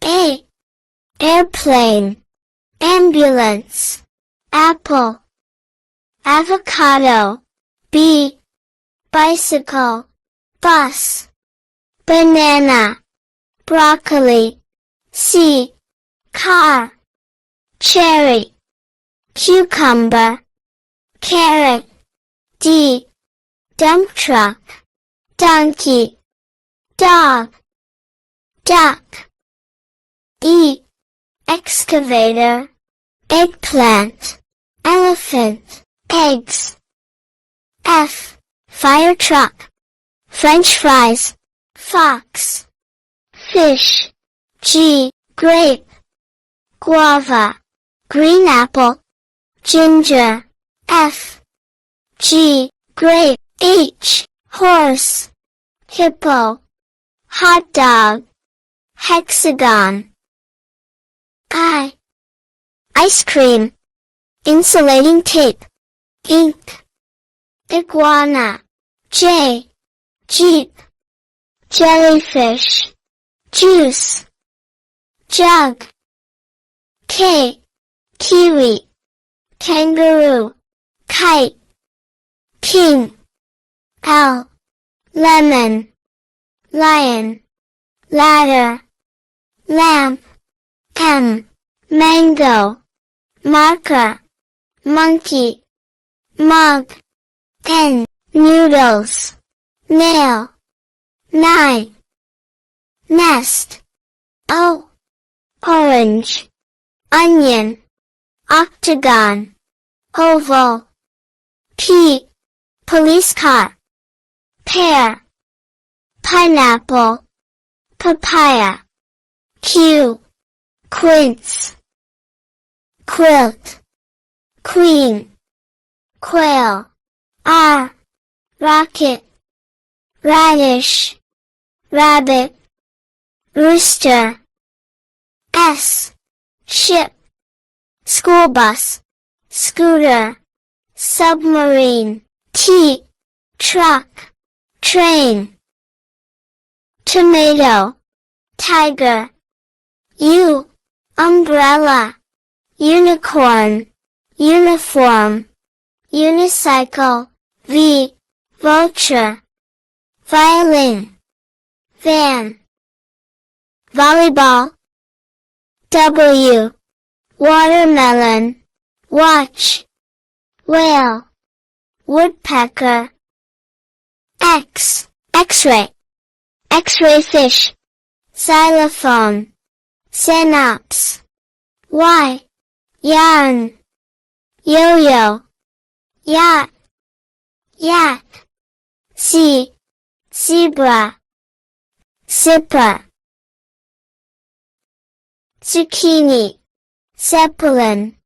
A. Airplane, ambulance, apple. Avocado. B. Bicycle, bus. Banana, broccoli. C. Car. Cherry, cucumber, carrot. D. Dump truck, donkey, dog, duck. E. Excavator, eggplant, elephant, eggs. F. Fire truck, French fries, fox, fish. G. Grape, guava, green apple, ginger. F. G. Grape. H. Horse, hippo, hot dog, hexagon. I. Ice cream, insulating tape, ink. Iguana. J. Jeep, jellyfish, juice, jug. K. Kiwi, kangaroo, kite, king. L. Lemon, lion, ladder, lamp. M. Mango, marker, monkey, mug. N. Noodles, nail, knife, nest. O. Orange, onion, octagon, oval. P. Police car, pear, pineapple, papaya. Q. Quince, quilt, queen, quail. R. Rocket, radish, rabbit, rooster. S. Ship, school bus, scooter, submarine. T. Truck, train. Tomato, tiger. U. Umbrella, unicorn, uniform, unicycle. V. Vulture, violin, van. Volleyball. W. Watermelon, watch, whale, woodpecker. X. X-ray, X-ray fish, xylophone, synapse. Y. Yarn, yo-yo, yacht, yak. Z. Zebra, zipper. Zucchini, zeppelin.